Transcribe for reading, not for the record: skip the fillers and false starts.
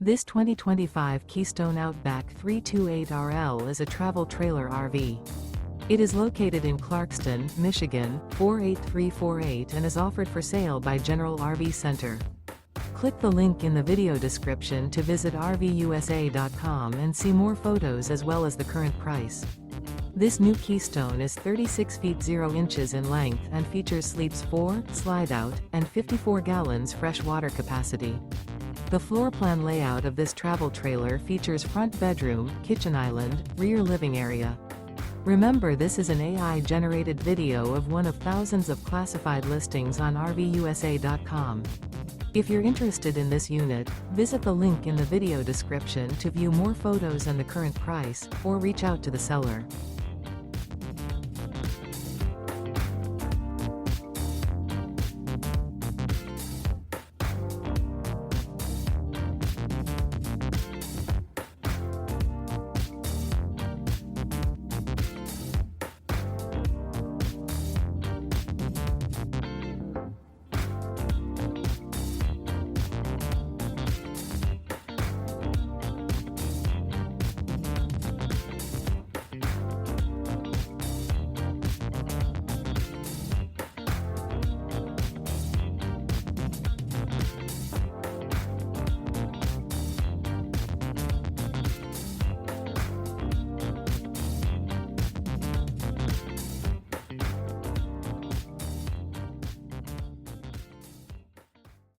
This 2025 Keystone Outback 328RL is a travel trailer RV. It is located in Clarkston, Michigan, 48348 and is offered for sale by General RV Center. Click the link in the video description to visit RVUSA.com and see more photos as well as the current price. This new Keystone is 36 feet 0 inches in length and features sleeps 4, Slideout, and 54 gallons fresh water capacity. The floor plan layout of this travel trailer features front bedroom, kitchen island, rear living area. Remember, this is an AI-generated video of one of thousands of classified listings on RVUSA.com. If you're interested in this unit, visit the link in the video description to view more photos and the current price, or reach out to the seller.